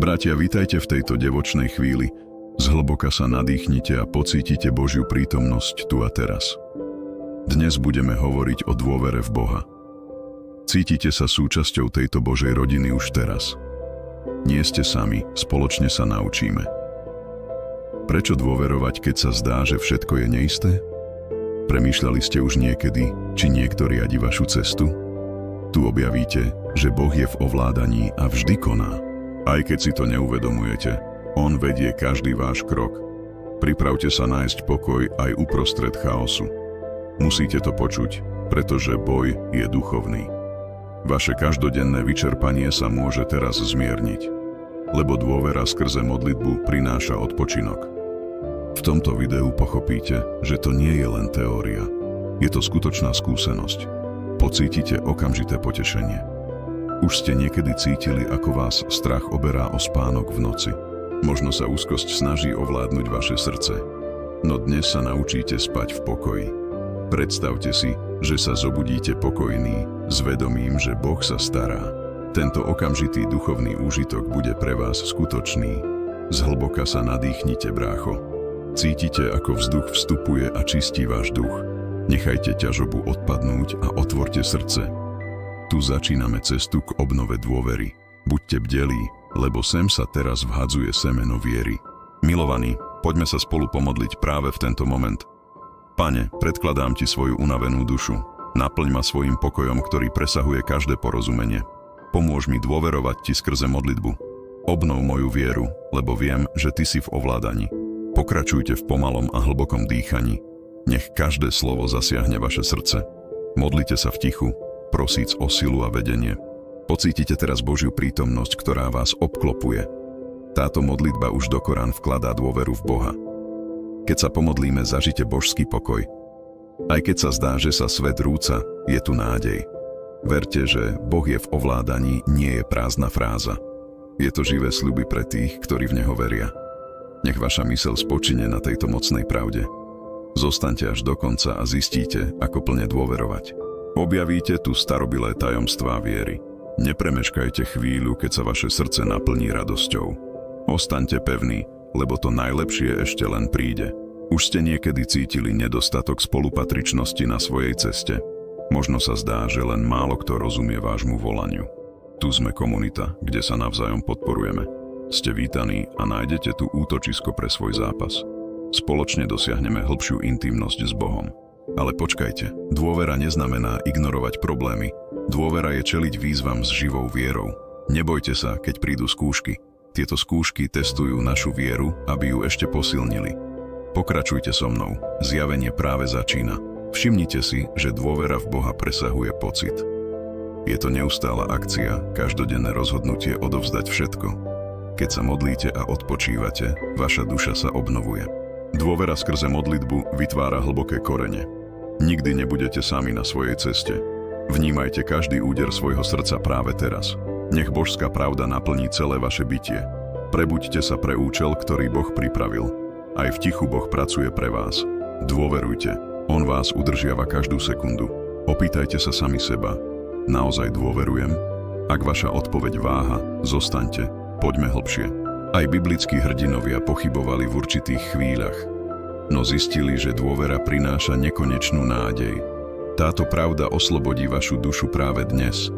Bratia, vitajte v tejto devočnej chvíli. Zhlboka sa nadýchnite a pocítite Božiu prítomnosť tu a teraz. Dnes budeme hovoriť o dôvere v Boha. Cítite sa súčasťou tejto Božej rodiny už teraz. Nie ste sami, spoločne sa naučíme. Prečo dôverovať, keď sa zdá, že všetko je neisté? Premýšľali ste už niekedy, či niekto riadi vašu cestu? Tu objavíte, že Boh je v ovládaní a vždy koná. Aj keď si to neuvedomujete, on vedie každý váš krok. Pripravte sa nájsť pokoj aj uprostred chaosu. Musíte to počuť, pretože boj je duchovný. Vaše každodenné vyčerpanie sa môže teraz zmierniť, lebo dôvera skrze modlitbu prináša odpočinok. V tomto videu pochopíte, že to nie je len teória. Je to skutočná skúsenosť. Pocítite okamžité potešenie. Už ste niekedy cítili, ako vás strach oberá o spánok v noci. Možno sa úzkosť snaží ovládnuť vaše srdce. No dnes sa naučíte spať v pokoji. Predstavte si, že sa zobudíte pokojný, s vedomím, že Boh sa stará. Tento okamžitý duchovný úžitok bude pre vás skutočný. Zhlboka sa nadýchnite, brácho. Cítite, ako vzduch vstupuje a čistí váš duch. Nechajte ťažobu odpadnúť a otvorte srdce. Tu začíname cestu k obnove dôvery. Buďte bdelí, lebo sem sa teraz vhadzuje semeno viery. Milovaní, poďme sa spolu pomodliť práve v tento moment. Pane, predkladám Ti svoju unavenú dušu. Naplň ma svojim pokojom, ktorý presahuje každé porozumenie. Pomôž mi dôverovať Ti skrze modlitbu. Obnov moju vieru, lebo viem, že Ty si v ovládaní. Pokračujte v pomalom a hlbokom dýchaní. Nech každé slovo zasiahne vaše srdce. Modlite sa v tichu, prosíc o silu a vedenie. Pocítite teraz Božiu prítomnosť, ktorá vás obklopuje. Táto modlitba už do Korán vkladá dôveru v Boha. Keď sa pomodlíme, zažite božský pokoj. Aj keď sa zdá, že sa svet rúca, je tu nádej. Verte, že Boh je v ovládaní, nie je prázdna fráza. Je to živé sľuby pre tých, ktorí v Neho veria. Nech vaša myseľ spočine na tejto mocnej pravde. Zostaňte až do konca a zistíte, ako plne dôverovať. Objavíte tu starobilé tajomstvá viery. Nepremeškajte chvíľu, keď sa vaše srdce naplní radosťou. Ostaňte pevní, lebo to najlepšie ešte len príde. Už ste niekedy cítili nedostatok spolupatričnosti na svojej ceste. Možno sa zdá, že len málo kto rozumie vášmu volaniu. Tu sme komunita, kde sa navzájom podporujeme. Ste vítaní a nájdete tu útočisko pre svoj zápas. Spoločne dosiahneme hĺbšiu intimnosť s Bohom. Ale počkajte, dôvera neznamená ignorovať problémy. Dôvera je čeliť výzvam s živou vierou. Nebojte sa, keď prídu skúšky. Tieto skúšky testujú našu vieru, aby ju ešte posilnili. Pokračujte so mnou, zjavenie práve začína. Všimnite si, že dôvera v Boha presahuje pocit. Je to neustála akcia, každodenné rozhodnutie odovzdať všetko. Keď sa modlíte a odpočívate, vaša duša sa obnovuje. Dôvera skrze modlitbu vytvára hlboké korene. Nikdy nebudete sami na svojej ceste. Vnímajte každý úder svojho srdca práve teraz. Nech božská pravda naplní celé vaše bytie. Prebuďte sa pre účel, ktorý Boh pripravil. Aj v tichu Boh pracuje pre vás. Dôverujte, On vás udržiava každú sekundu. Opýtajte sa sami seba. Naozaj dôverujem? Ak vaša odpoveď váha, zostaňte, poďme hlbšie. Aj biblickí hrdinovia pochybovali v určitých chvíľach, no zistili, že dôvera prináša nekonečnú nádej. Táto pravda oslobodí vašu dušu práve dnes.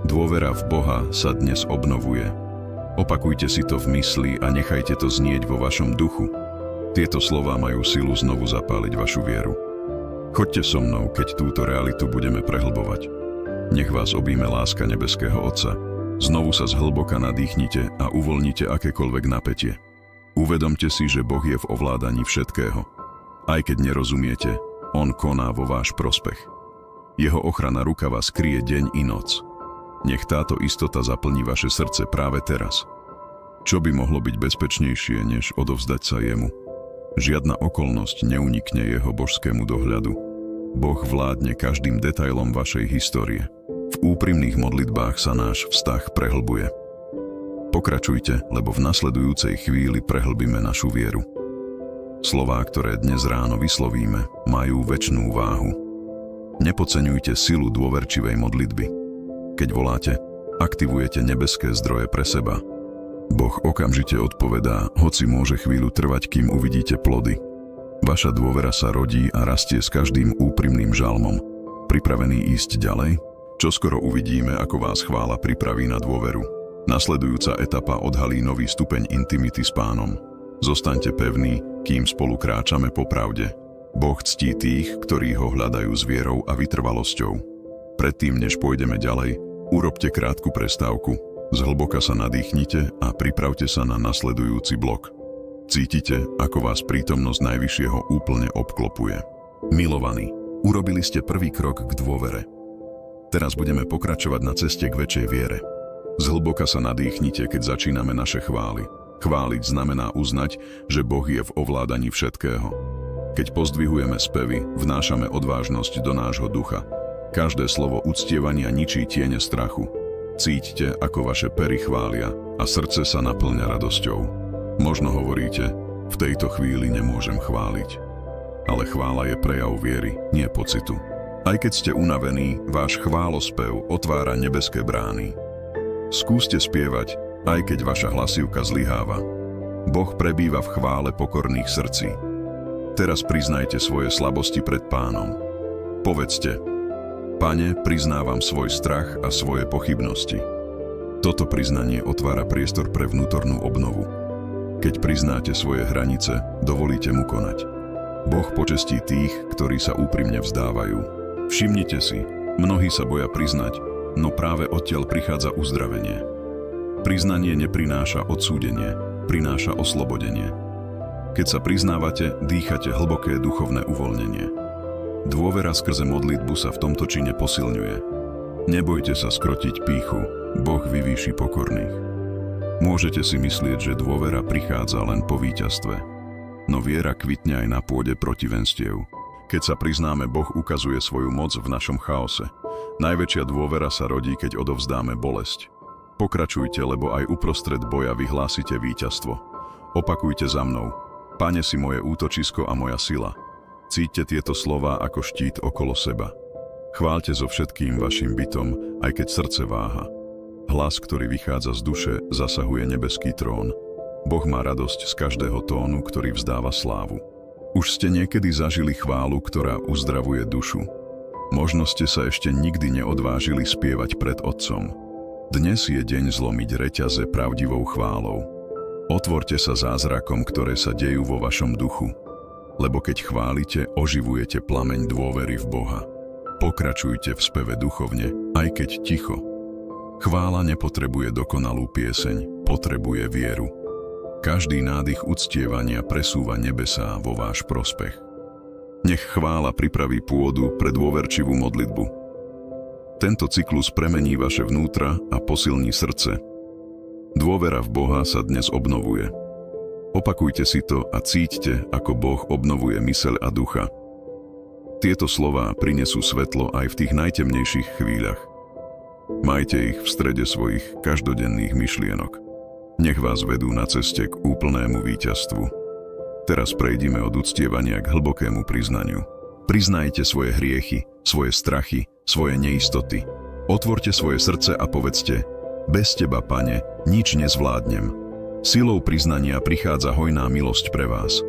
Dôvera v Boha sa dnes obnovuje. Opakujte si to v mysli a nechajte to znieť vo vašom duchu. Tieto slová majú silu znovu zapáliť vašu vieru. Choďte so mnou, keď túto realitu budeme prehlbovať. Nech vás objíme láska nebeského Otca. Znovu sa zhlboka nadýchnite a uvoľnite akékoľvek napätie. Uvedomte si, že Boh je v ovládaní všetkého. Aj keď nerozumiete, On koná vo váš prospech. Jeho ochranná ruka vás kryje deň i noc. Nech táto istota zaplní vaše srdce práve teraz. Čo by mohlo byť bezpečnejšie, než odovzdať sa Jemu? Žiadna okolnosť neunikne Jeho božskému dohľadu. Boh vládne každým detailom vašej histórie. V úprimných modlitbách sa náš vzťah prehlbuje. Pokračujte, lebo v nasledujúcej chvíli prehlbíme našu vieru. Slová, ktoré dnes ráno vyslovíme, majú večnú váhu. Nepodceňujte silu dôverčivej modlitby. Keď voláte, aktivujete nebeské zdroje pre seba. Boh okamžite odpovedá, hoci môže chvíľu trvať, kým uvidíte plody. Vaša dôvera sa rodí a rastie s každým úprimným žalmom. Pripravený ísť ďalej? Čoskoro uvidíme, ako vás chvála pripraví na dôveru. Nasledujúca etapa odhalí nový stupeň intimity s Pánom. Zostaňte pevní, kým spolu kráčame po pravde. Boh ctí tých, ktorí ho hľadajú s vierou a vytrvalosťou. Predtým, než pôjdeme ďalej, urobte krátku prestávku. Zhlboka sa nadýchnite a pripravte sa na nasledujúci blok. Cítite, ako vás prítomnosť Najvyššieho úplne obklopuje. Milovaní, urobili ste prvý krok k dôvere. Teraz budeme pokračovať na ceste k väčšej viere. Zhlboka sa nadýchnite, keď začíname naše chvály. Chváliť znamená uznať, že Boh je v ovládaní všetkého. Keď pozdvihujeme spevy, vnášame odvážnosť do nášho ducha. Každé slovo uctievania ničí tiene strachu. Cíťte, ako vaše pery chvália a srdce sa naplňa radosťou. Možno hovoríte, v tejto chvíli nemôžem chváliť. Ale chvála je prejav viery, nie pocitu. Aj keď ste unavení, váš chválospev otvára nebeské brány. Skúste spievať, aj keď vaša hlasivka zlyháva. Boh prebýva v chvále pokorných srdcí. Teraz priznajte svoje slabosti pred Pánom. Povedzte, Pane, priznávam svoj strach a svoje pochybnosti. Toto priznanie otvára priestor pre vnútornú obnovu. Keď priznáte svoje hranice, dovolíte mu konať. Boh počestí tých, ktorí sa úprimne vzdávajú. Všimnite si, mnohí sa boja priznať, no práve odtiaľ prichádza uzdravenie. Priznanie neprináša odsúdenie, prináša oslobodenie. Keď sa priznávate, dýchate hlboké duchovné uvoľnenie. Dôvera skrze modlitbu sa v tomto čine posilňuje. Nebojte sa skrotiť pýchu, Boh vyvýši pokorných. Môžete si myslieť, že dôvera prichádza len po víťazstve, no viera kvitne aj na pôde protivenstiev. Keď sa priznáme, Boh ukazuje svoju moc v našom chaose. Najväčšia dôvera sa rodí, keď odovzdáme bolesť. Pokračujte, lebo aj uprostred boja vyhlásite víťazstvo. Opakujte za mnou. Pane, si moje útočisko a moja sila. Cíťte tieto slová ako štít okolo seba. Chváľte so všetkým vašim bytom, aj keď srdce váha. Hlas, ktorý vychádza z duše, zasahuje nebeský trón. Boh má radosť z každého tónu, ktorý vzdáva slávu. Už ste niekedy zažili chválu, ktorá uzdravuje dušu. Možno ste sa ešte nikdy neodvážili spievať pred Otcom. Dnes je deň zlomiť reťaze pravdivou chválou. Otvorte sa zázrakom, ktoré sa dejú vo vašom duchu. Lebo keď chválite, oživujete plameň dôvery v Boha. Pokračujte v speve duchovne, aj keď ticho. Chvála nepotrebuje dokonalú pieseň, potrebuje vieru. Každý nádych uctievania presúva nebesá vo váš prospech. Nech chvála pripraví pôdu pre dôverčivú modlitbu. Tento cyklus premení vaše vnútra a posilní srdce. Dôvera v Boha sa dnes obnovuje. Opakujte si to a cíťte, ako Boh obnovuje myseľ a ducha. Tieto slová prinesú svetlo aj v tých najtemnejších chvíľach. Majte ich v strede svojich každodenných myšlienok. Nech vás vedú na ceste k úplnému víťazstvu. Teraz prejdime od uctievania k hlbokému priznaniu. Priznajte svoje hriechy, svoje strachy, svoje neistoty. Otvorte svoje srdce a povedzte, bez teba, Pane, nič nezvládnem. Silou priznania prichádza hojná milosť pre vás.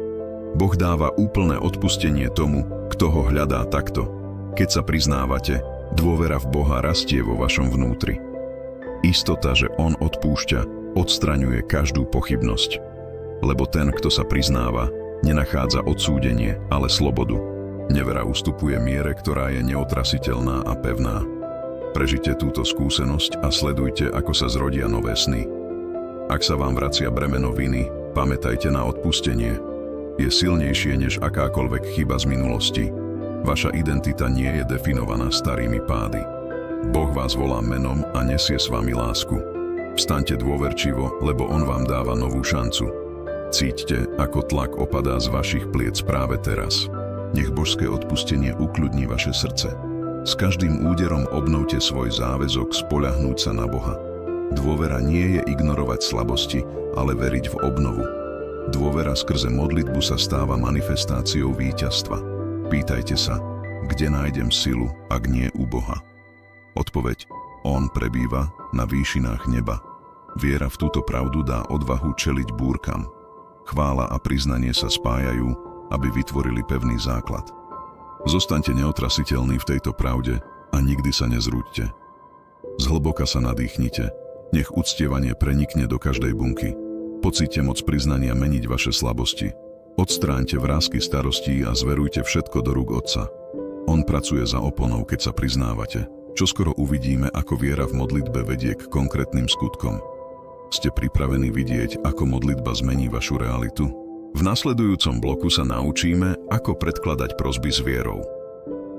Boh dáva úplné odpustenie tomu, kto ho hľadá takto. Keď sa priznávate, dôvera v Boha rastie vo vašom vnútri. Istota, že On odpúšťa, odstraňuje každú pochybnosť. Lebo ten, kto sa priznáva, nenachádza odsúdenie, ale slobodu. Nevera ustupuje miere, ktorá je neotrasiteľná a pevná. Prežite túto skúsenosť a sledujte, ako sa zrodia nové sny. Ak sa vám vracia bremeno viny, pamätajte na odpustenie. Je silnejšie než akákoľvek chyba z minulosti. Vaša identita nie je definovaná starými pády. Boh vás volá menom a nesie s vami lásku. Vstaňte dôverčivo, lebo On vám dáva novú šancu. Cíťte, ako tlak opadá z vašich pliec práve teraz. Nech božské odpustenie ukľudní vaše srdce. S každým úderom obnovte svoj záväzok spoľahnúť sa na Boha. Dôvera nie je ignorovať slabosti, ale veriť v obnovu. Dôvera skrze modlitbu sa stáva manifestáciou víťazstva. Pýtajte sa, kde nájdem silu, ak nie u Boha. Odpoveď, On prebýva na výšinách neba. Viera v túto pravdu dá odvahu čeliť búrkam. Chvála a priznanie sa spájajú, aby vytvorili pevný základ. Zostaňte neotrasiteľní v tejto pravde a nikdy sa nezrúďte. Zhlboka sa nadýchnite, nech uctievanie prenikne do každej bunky. Pocíte moc priznania meniť vaše slabosti. Odstráňte vrásky starostí a zverujte všetko do rúk Otca. On pracuje za oponou, keď sa priznávate. Čoskoro uvidíme, ako viera v modlitbe vedie k konkrétnym skutkom. Ste pripravení vidieť, ako modlitba zmení vašu realitu? V nasledujúcom bloku sa naučíme, ako predkladať prosby s vierou.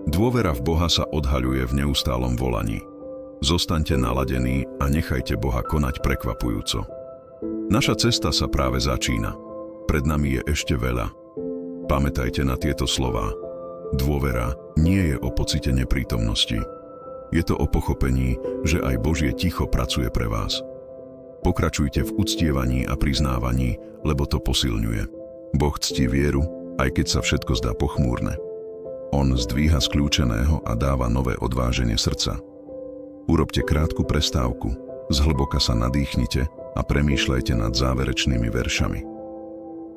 Dôvera v Boha sa odhaľuje v neustálom volaní. Zostaňte naladení a nechajte Boha konať prekvapujúco. Naša cesta sa práve začína. Pred nami je ešte veľa. Pamätajte na tieto slová. Dôvera nie je o pocite neprítomnosti. Je to o pochopení, že aj Božie ticho pracuje pre vás. Pokračujte v uctievaní a priznávaní, lebo to posilňuje. Boh ctí vieru, aj keď sa všetko zdá pochmúrne. On zdvíha skľúčeného a dáva nové odváženie srdca. Urobte krátku prestávku, zhlboka sa nadýchnite a premýšľajte nad záverečnými veršami.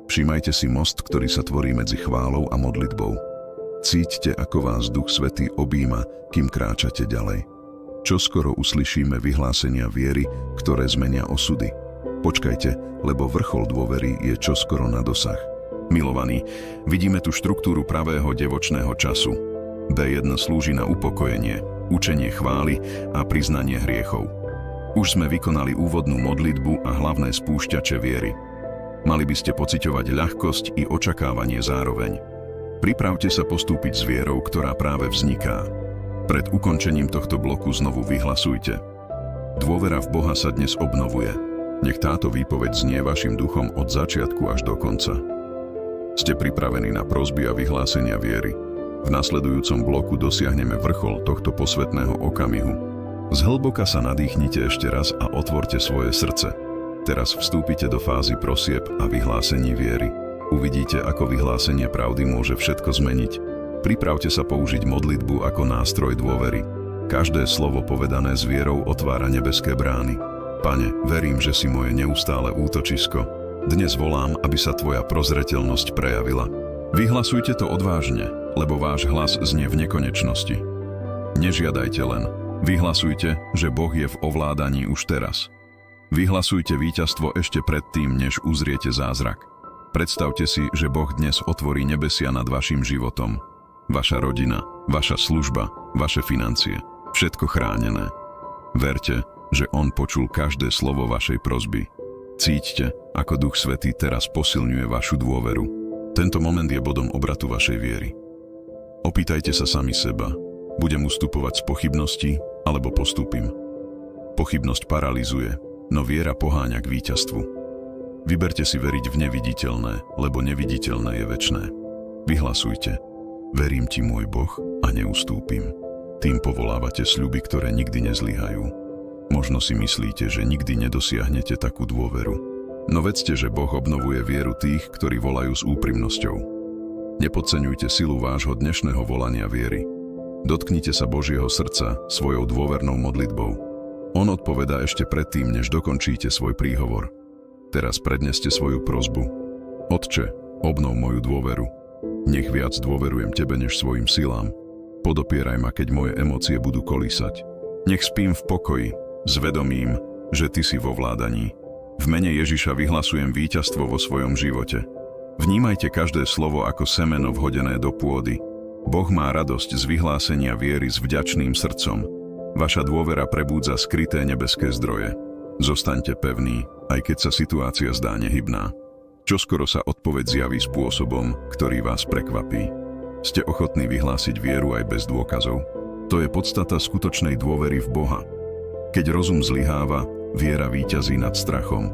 Všímajte si most, ktorý sa tvorí medzi chválou a modlitbou. Cíťte, ako vás Duch Svätý objíma, kým kráčate ďalej. Čoskoro uslyšíme vyhlásenia viery, ktoré zmenia osudy. Počkajte, lebo vrchol dôvery je čoskoro na dosah. Milovaní, vidíme tu štruktúru pravého devočného času. D1 slúži na upokojenie, učenie chvály a priznanie hriechov. Už sme vykonali úvodnú modlitbu a hlavné spúšťače viery. Mali by ste pociťovať ľahkosť i očakávanie zároveň. Pripravte sa postúpiť s vierou, ktorá práve vzniká. Pred ukončením tohto bloku znovu vyhlasujte. Dôvera v Boha sa dnes obnovuje. Nech táto výpoveď znie vašim duchom od začiatku až do konca. Ste pripravení na prosby a vyhlásenia viery. V nasledujúcom bloku dosiahneme vrchol tohto posvätného okamihu. Zhlboka sa nadýchnite ešte raz a otvorte svoje srdce. Teraz vstúpite do fázy prosieb a vyhlásení viery. Uvidíte, ako vyhlásenie pravdy môže všetko zmeniť. Pripravte sa použiť modlitbu ako nástroj dôvery. Každé slovo povedané s vierou otvára nebeské brány. Pane, verím, že si moje neustále útočisko. Dnes volám, aby sa tvoja prozreteľnosť prejavila. Vyhlasujte to odvážne, lebo váš hlas znie v nekonečnosti. Nežiadajte len. Vyhlasujte, že Boh je v ovládaní už teraz. Vyhlasujte víťazstvo ešte predtým, než uzriete zázrak. Predstavte si, že Boh dnes otvorí nebesia nad vašim životom. Vaša rodina, vaša služba, vaše financie, všetko chránené. Verte, že On počul každé slovo vašej prosby. Cíťte, ako Duch Svätý teraz posilňuje vašu dôveru. Tento moment je bodom obratu vašej viery. Opýtajte sa sami seba, budem ustupovať z pochybností, alebo postúpim? Pochybnosť paralizuje, no viera poháňa k víťazstvu. Vyberte si veriť v neviditeľné, lebo neviditeľné je večné. Vyhlasujte. Verím ti, môj Boh, a neustúpim. Tým povolávate sľuby, ktoré nikdy nezlyhajú. Možno si myslíte, že nikdy nedosiahnete takú dôveru. No vedzte, že Boh obnovuje vieru tých, ktorí volajú s úprimnosťou. Nepodceňujte silu vášho dnešného volania viery. Dotknite sa Božieho srdca svojou dôvernou modlitbou. On odpovedá ešte predtým, než dokončíte svoj príhovor. Teraz predneste svoju prosbu. Otče, obnov moju dôveru. Nech viac dôverujem tebe než svojim silám. Podopieraj ma, keď moje emócie budú kolísať. Nech spím v pokoji, s vedomím, že ty si vo vládaní. V mene Ježiša vyhlasujem víťazstvo vo svojom živote. Vnímajte každé slovo ako semeno vhodené do pôdy. Boh má radosť z vyhlásenia viery s vďačným srdcom. Vaša dôvera prebúdza skryté nebeské zdroje. Zostaňte pevní, aj keď sa situácia zdá nehybná. Čoskoro sa odpoveď zjaví spôsobom, ktorý vás prekvapí. Ste ochotní vyhlásiť vieru aj bez dôkazov? To je podstata skutočnej dôvery v Boha. Keď rozum zlyháva, viera víťazí nad strachom.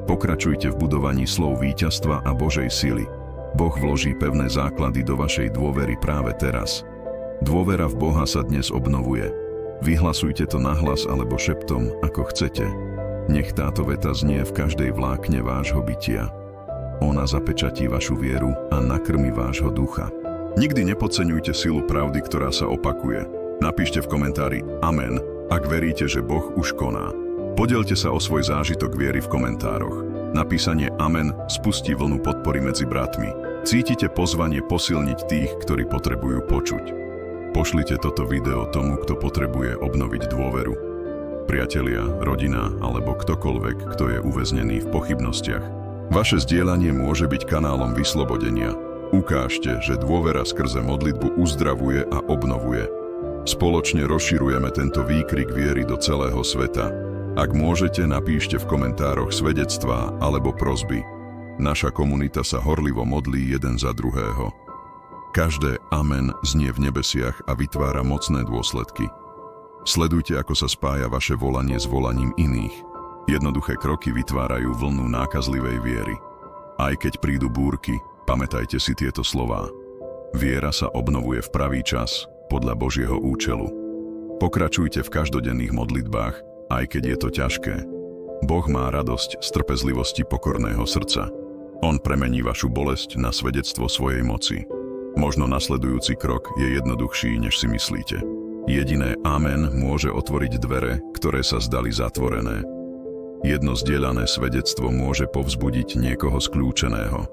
Pokračujte v budovaní slov víťazstva a Božej sily. Boh vloží pevné základy do vašej dôvery práve teraz. Dôvera v Boha sa dnes obnovuje. Vyhlasujte to nahlas alebo šeptom, ako chcete. Nech táto veta znie v každej vlákne vášho bytia. Ona zapečatí vašu vieru a nakrmi vášho ducha. Nikdy nepodceňujte silu pravdy, ktorá sa opakuje. Napíšte v komentári Amen, ak veríte, že Boh už koná. Podelte sa o svoj zážitok viery v komentároch. Napísanie Amen spustí vlnu podpory medzi bratmi. Cítite pozvanie posilniť tých, ktorí potrebujú počuť. Pošlite toto video tomu, kto potrebuje obnoviť dôveru. Priatelia, rodina alebo ktokoľvek, kto je uväznený v pochybnostiach. Vaše zdieľanie môže byť kanálom vyslobodenia. Ukážte, že dôvera skrze modlitbu uzdravuje a obnovuje. Spoločne rozširujeme tento výkrik viery do celého sveta. Ak môžete, napíšte v komentároch svedectvá alebo prosby. Naša komunita sa horlivo modlí jeden za druhého. Každé amen znie v nebesiach a vytvára mocné dôsledky. Sledujte, ako sa spája vaše volanie s volaním iných. Jednoduché kroky vytvárajú vlnu nákazlivej viery. Aj keď prídu búrky, pamätajte si tieto slová. Viera sa obnovuje v pravý čas, podľa Božieho účelu. Pokračujte v každodenných modlitbách, aj keď je to ťažké. Boh má radosť z trpezlivosti pokorného srdca. On premení vašu bolesť na svedectvo svojej moci. Možno nasledujúci krok je jednoduchší, než si myslíte. Jediné amen môže otvoriť dvere, ktoré sa zdali zatvorené. Jedno zdieľané svedectvo môže povzbudiť niekoho skľúčeného.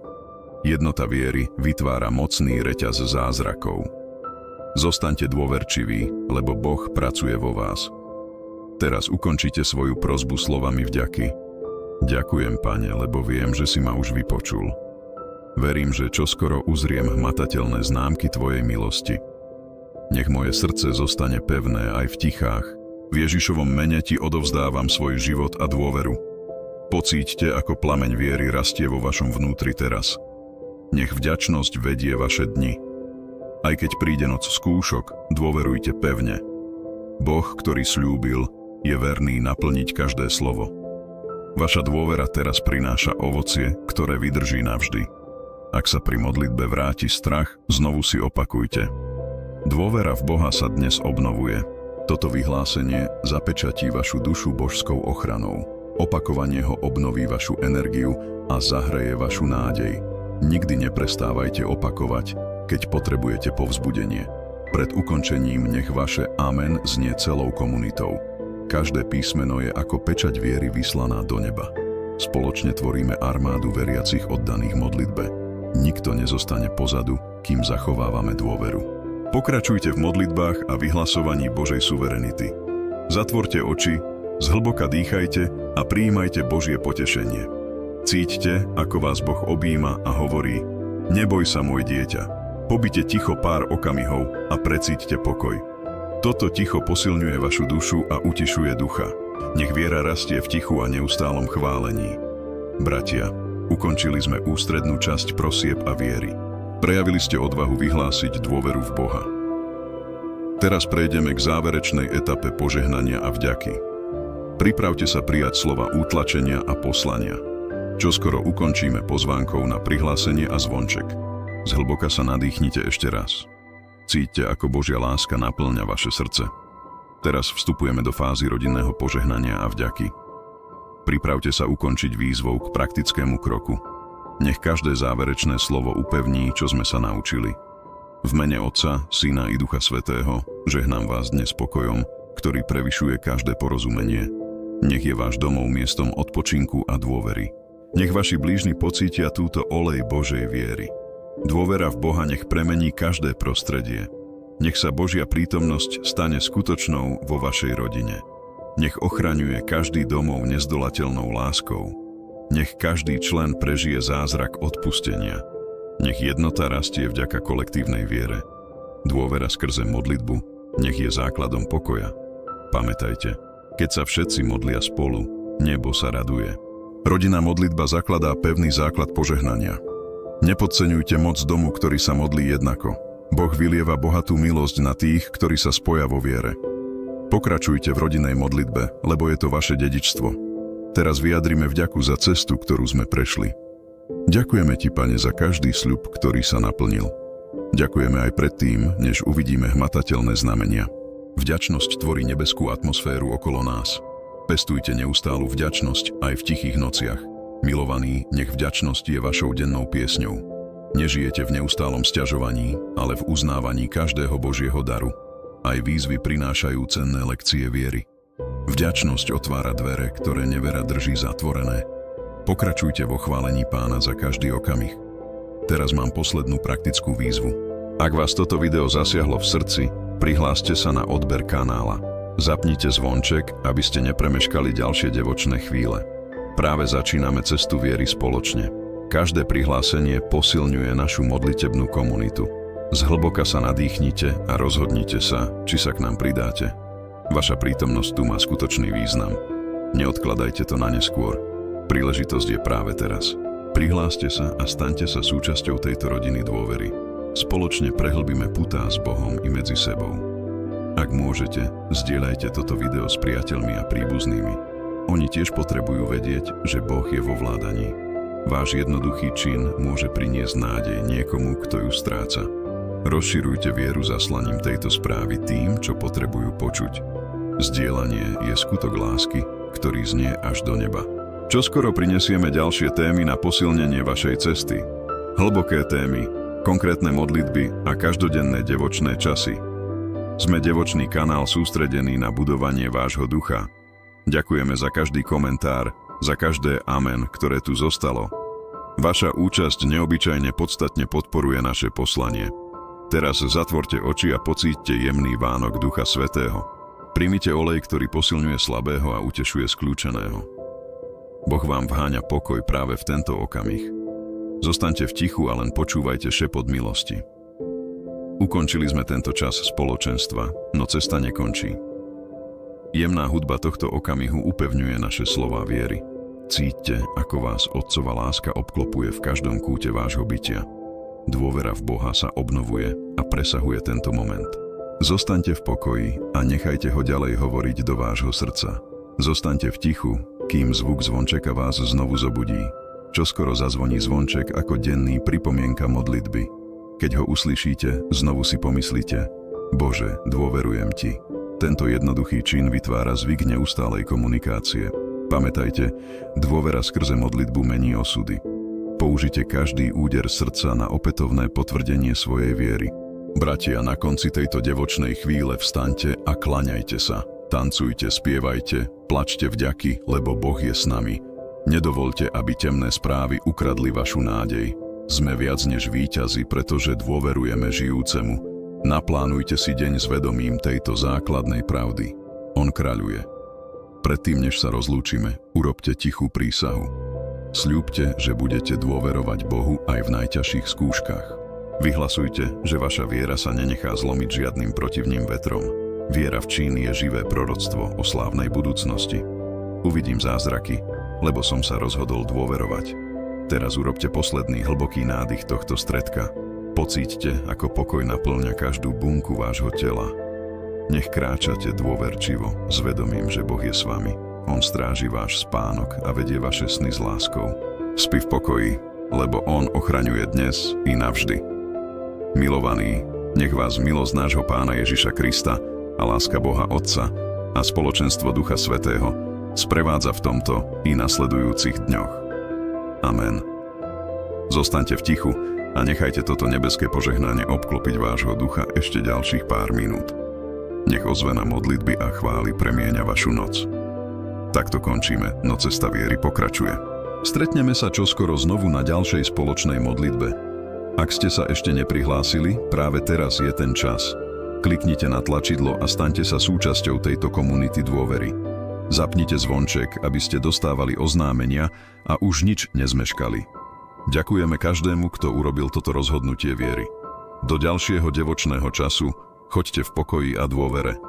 Jednota viery vytvára mocný reťaz zázrakov. Zostaňte dôverčiví, lebo Boh pracuje vo vás. Teraz ukončite svoju prosbu slovami vďaky. Ďakujem, Pane, lebo viem, že si ma už vypočul. Verím, že čoskoro uzriem hmatateľné známky Tvojej milosti. Nech moje srdce zostane pevné aj v tichách. V Ježišovom mene Ti odovzdávam svoj život a dôveru. Pocíťte, ako plameň viery rastie vo vašom vnútri teraz. Nech vďačnosť vedie vaše dni. Aj keď príde noc skúšok, dôverujte pevne. Boh, ktorý sľúbil, je verný naplniť každé slovo. Vaša dôvera teraz prináša ovocie, ktoré vydrží navždy. Ak sa pri modlitbe vráti strach, znovu si opakujte. Dôvera v Boha sa dnes obnovuje. Toto vyhlásenie zapečatí vašu dušu božskou ochranou. Opakovanie ho obnoví vašu energiu a zahreje vašu nádej. Nikdy neprestávajte opakovať, keď potrebujete povzbudenie. Pred ukončením nech vaše amen znie celou komunitou. Každé písmeno je ako pečať viery vyslaná do neba. Spoločne tvoríme armádu veriacich oddaných modlitbe. Nikto nezostane pozadu, kým zachovávame dôveru. Pokračujte v modlitbách a vyhlasovaní Božej suverenity. Zatvorte oči, zhlboka dýchajte a prijímajte Božie potešenie. Cíťte, ako vás Boh objíma a hovorí: Neboj sa, môj dieťa. Pobyte ticho pár okamihov a precíťte pokoj. Toto ticho posilňuje vašu dušu a utišuje ducha. Nech viera rastie v tichu a neustálom chválení. Bratia, ukončili sme ústrednú časť prosieb a viery. Prejavili ste odvahu vyhlásiť dôveru v Boha. Teraz prejdeme k záverečnej etape požehnania a vďaky. Pripravte sa prijať slova útlačenia a poslania. Čoskoro ukončíme pozvánkou na prihlásenie a zvonček. Zhlboka sa nadýchnite ešte raz. Cíťte, ako Božia láska naplňa vaše srdce. Teraz vstupujeme do fázy rodinného požehnania a vďaky. Pripravte sa ukončiť výzvou k praktickému kroku. Nech každé záverečné slovo upevní, čo sme sa naučili. V mene Otca, Syna i Ducha Svätého žehnám vás dnes pokojom, ktorý prevyšuje každé porozumenie. Nech je váš domov miestom odpočinku a dôvery. Nech vaši blížni pocítia túto olej Božej viery. Dôvera v Boha nech premení každé prostredie. Nech sa Božia prítomnosť stane skutočnou vo vašej rodine. Nech ochraňuje každý domov nezdolateľnou láskou. Nech každý člen prežije zázrak odpustenia. Nech jednota rastie vďaka kolektívnej viere. Dôvera skrze modlitbu nech je základom pokoja. Pamätajte, keď sa všetci modlia spolu, nebo sa raduje. Rodinná modlitba zakladá pevný základ požehnania. Nepodceňujte moc domu, ktorý sa modlí jednako. Boh vylieva bohatú milosť na tých, ktorí sa spoja vo viere. Pokračujte v rodinnej modlitbe, lebo je to vaše dedičstvo. Teraz vyjadrime vďaku za cestu, ktorú sme prešli. Ďakujeme Ti, Pane, za každý sľub, ktorý sa naplnil. Ďakujeme aj predtým, než uvidíme hmatateľné znamenia. Vďačnosť tvorí nebeskú atmosféru okolo nás. Pestujte neustálu vďačnosť aj v tichých nociach. Milovaní, nech vďačnosť je vašou dennou piesňou. Nežijete v neustálom sťažovaní, ale v uznávaní každého Božieho daru. Aj výzvy prinášajú cenné lekcie viery. Vďačnosť otvára dvere, ktoré nevera drží zatvorené. Pokračujte vo chválení Pána za každý okamih. Teraz mám poslednú praktickú výzvu. Ak vás toto video zasiahlo v srdci, prihláste sa na odber kanála. Zapnite zvonček, aby ste nepremeškali ďalšie devočné chvíle. Práve začíname cestu viery spoločne. Každé prihlásenie posilňuje našu modlitebnú komunitu. Zhlboka sa nadýchnite a rozhodnite sa, či sa k nám pridáte. Vaša prítomnosť tu má skutočný význam. Neodkladajte to na neskôr. Príležitosť je práve teraz. Prihláste sa a staňte sa súčasťou tejto rodiny dôvery. Spoločne prehlbíme putá s Bohom i medzi sebou. Ak môžete, zdieľajte toto video s priateľmi a príbuznými. Oni tiež potrebujú vedieť, že Boh je vo vládaní. Váš jednoduchý čin môže priniesť nádej niekomu, kto ju stráca. Rozširujte vieru zaslaním tejto správy tým, čo potrebujú počuť. Zdieľanie je skutok lásky, ktorý znie až do neba. Čoskoro prinesieme ďalšie témy na posilnenie vašej cesty. Hlboké témy, konkrétne modlitby a každodenné devočné časy. Sme devočný kanál sústredený na budovanie vášho ducha. Ďakujeme za každý komentár, za každé amen, ktoré tu zostalo. Vaša účasť neobyčajne podstatne podporuje naše poslanie. Teraz zatvorte oči a pocíťte jemný vánok Ducha Svätého. Primite olej, ktorý posilňuje slabého a utešuje skľúčeného. Boh vám vháňa pokoj práve v tento okamih. Zostaňte v tichu a len počúvajte šepot milosti. Ukončili sme tento čas spoločenstva, no cesta nekončí. Jemná hudba tohto okamihu upevňuje naše slová viery. Cíťte, ako vás Otcova láska obklopuje v každom kúte vášho bytia. Dôvera v Boha sa obnovuje a presahuje tento moment. Zostaňte v pokoji a nechajte ho ďalej hovoriť do vášho srdca. Zostaňte v tichu, kým zvuk zvončeka vás znovu zobudí. Čoskoro zazvoní zvonček ako denný pripomienka modlitby. Keď ho uslyšíte, znovu si pomyslite: Bože, dôverujem Ti. Tento jednoduchý čin vytvára zvyk neustálej komunikácie. Pamätajte, dôvera skrze modlitbu mení osudy. Použite každý úder srdca na opätovné potvrdenie svojej viery. Bratia, na konci tejto devočnej chvíle vstaňte a kláňajte sa. Tancujte, spievajte, plačte vďaky, lebo Boh je s nami. Nedovoľte, aby temné správy ukradli vašu nádej. Sme viac než víťazi, pretože dôverujeme žijúcemu. Naplánujte si deň s vedomím tejto základnej pravdy. On kráľuje. Predtým, než sa rozlúčime, urobte tichú prísahu. Sľúbte, že budete dôverovať Bohu aj v najťažších skúškach. Vyhlasujte, že vaša viera sa nenechá zlomiť žiadnym protivným vetrom. Viera v čin je živé proroctvo o slávnej budúcnosti. Uvidím zázraky, lebo som sa rozhodol dôverovať. Teraz urobte posledný hlboký nádych tohto stredka. Pocíťte, ako pokoj naplňa každú bunku vášho tela. Nech kráčate dôverčivo, s vedomím, že Boh je s vami. On stráži váš spánok a vedie vaše sny s láskou. Spí v pokoji, lebo On ochraňuje dnes i navždy. Milovaní, nech vás milosť nášho Pána Ježiša Krista a láska Boha Otca a spoločenstvo Ducha Svätého sprevádza v tomto i nasledujúcich dňoch. Amen. Zostaňte v tichu a nechajte toto nebeské požehnanie obklopiť vášho ducha ešte ďalších pár minút. Nech ozvena modlitby a chvály premieňa vašu noc. Takto končíme, no cesta viery pokračuje. Stretneme sa čoskoro znovu na ďalšej spoločnej modlitbe. Ak ste sa ešte neprihlásili, práve teraz je ten čas. Kliknite na tlačidlo a staňte sa súčasťou tejto komunity dôvery. Zapnite zvonček, aby ste dostávali oznámenia a už nič nezmeškali. Ďakujeme každému, kto urobil toto rozhodnutie viery. Do ďalšieho devočného času choďte v pokoji a dôvere.